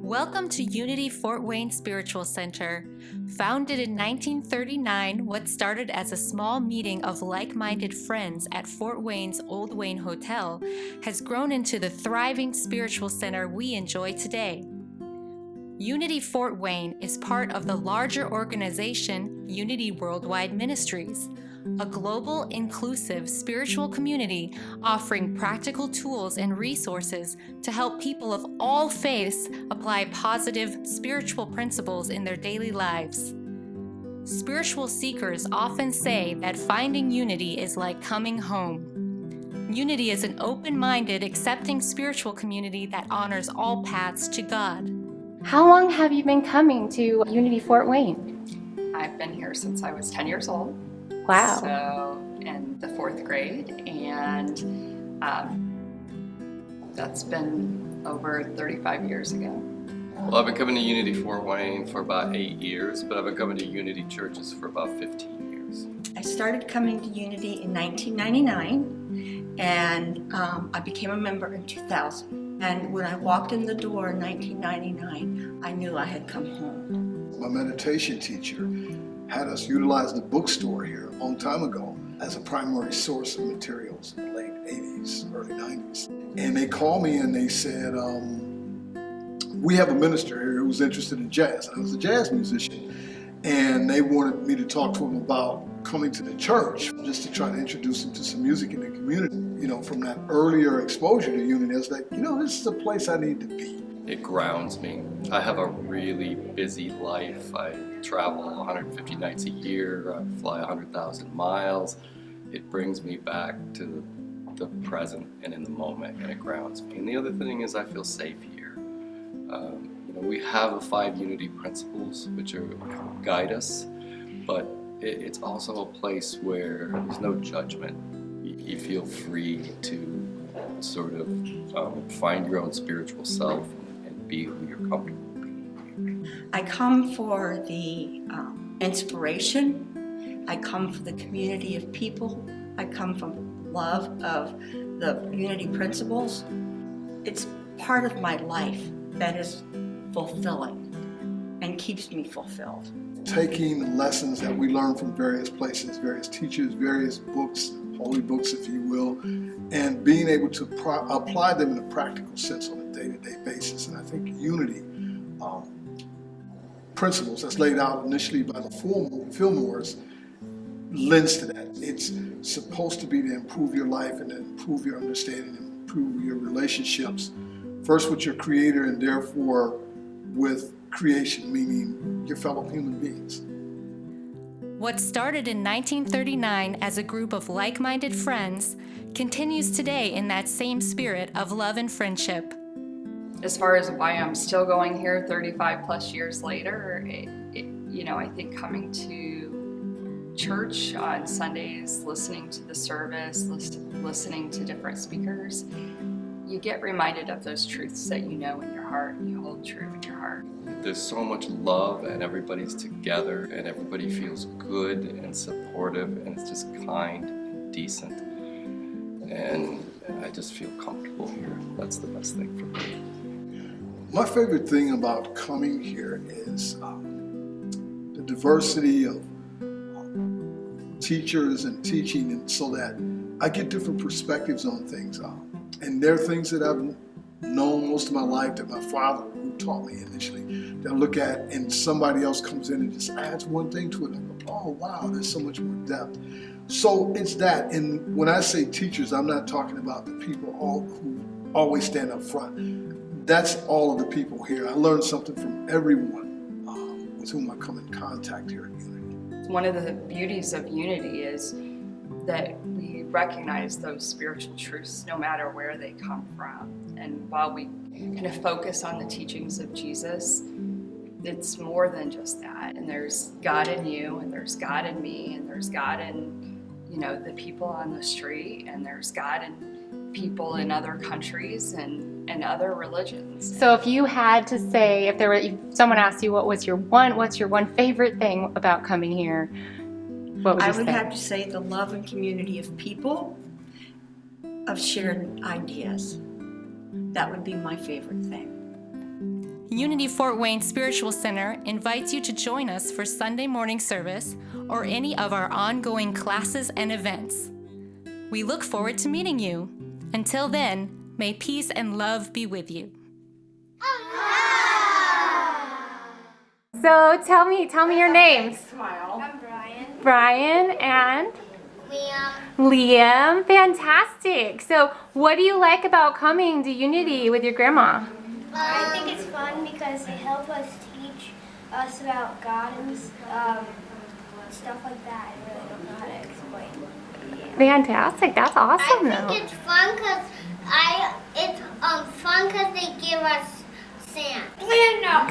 Welcome to Unity Fort Wayne Spiritual Center. Founded in 1939, what started as a small meeting of like-minded friends at Fort Wayne's Old Wayne Hotel has grown into the thriving spiritual center we enjoy today. Unity Fort Wayne is part of the larger organization Unity Worldwide Ministries, a global, inclusive spiritual community offering practical tools and resources to help people of all faiths apply positive spiritual principles in their daily lives. Spiritual seekers often say that finding unity is like coming home. Unity is an open-minded, accepting spiritual community that honors all paths to God. How long have you been coming to Unity Fort Wayne? I've been here since I was 10 years old. Wow. So in the 4th grade, and that's been over 35 years ago. Well, I've been coming to Unity Fort Wayne for about 8 years, but I've been coming to Unity churches for about 15 years. I started coming to Unity in 1999, and I became a member in 2000. And when I walked in the door in 1999, I knew I had come home. My meditation teacher had us utilize the bookstore here a long time ago as a primary source of materials in the late 80s, early 90s. And they called me and they said, we have a minister here who's interested in jazz. I was a jazz musician, and they wanted me to talk to him about coming to the church just to try to introduce him to some music in the community. You know, from that earlier exposure to Unity, I was like, this is a place I need to be. It grounds me. I have a really busy life. I travel 150 nights a year. I fly 100,000 miles. It brings me back to the present and in the moment, and it grounds me. And the other thing is I feel safe here. We have the 5 Unity principles which guide us, but it's also a place where there's no judgment. You feel free to sort of find your own spiritual self and be who you're comfortable being. I come for the inspiration. I come for the community of people. I come from love of the Unity principles. It's part of my life that is fulfilling and keeps me fulfilled. Taking the lessons that we learn from various places, various teachers, various books, holy books, if you will, and being able to apply them in a practical sense on a day-to-day basis. And I think Unity principles that's laid out initially by the Fillmores lends to that. It's supposed to be to improve your life and to improve your understanding and improve your relationships, first with your Creator and therefore with creation, meaning your fellow human beings. What started in 1939 as a group of like-minded friends continues today in that same spirit of love and friendship. As far as why I'm still going here 35 plus years later, I think coming to church on Sundays, listening to the service, listening to different speakers, you get reminded of those truths that you know in your heart and you hold true in your heart. There's so much love, and everybody's together, and everybody feels good and supportive, and it's just kind and decent. And I just feel comfortable here. That's the best thing for me. My favorite thing about coming here is the diversity of teachers and teaching, and so that I get different perspectives on things. And there are things that I've known most of my life that my father, who taught me initially, that I look at, and somebody else comes in and just adds one thing to it. And I go, oh wow, there's so much more depth. So it's that. And when I say teachers, I'm not talking about the people who always stand up front. That's all of the people here. I learned something from everyone with whom I come in contact here at Unity. One of the beauties of Unity is that we recognize those spiritual truths no matter where they come from. And while we kind of focus on the teachings of Jesus, it's more than just that. And there's God in you, and there's God in me, and there's God in, the people on the street, and there's God in people in other countries and other religions. So if you had to say, if someone asked you what's your one favorite thing about coming here, what would you say? I would have to say the love and community of people, of shared ideas. That would be my favorite thing. Unity Fort Wayne Spiritual Center invites you to join us for Sunday morning service or any of our ongoing classes and events. We look forward to meeting you. Until then, may peace and love be with you. So tell me your names. I'm Brian. Brian and Liam. Liam. Fantastic. So what do you like about coming to Unity with your grandma? I think it's fun because they help us teach us about God and stuff like that. I really don't know how to explain. Fantastic. That's awesome, I think it's fun because they give us sand. No.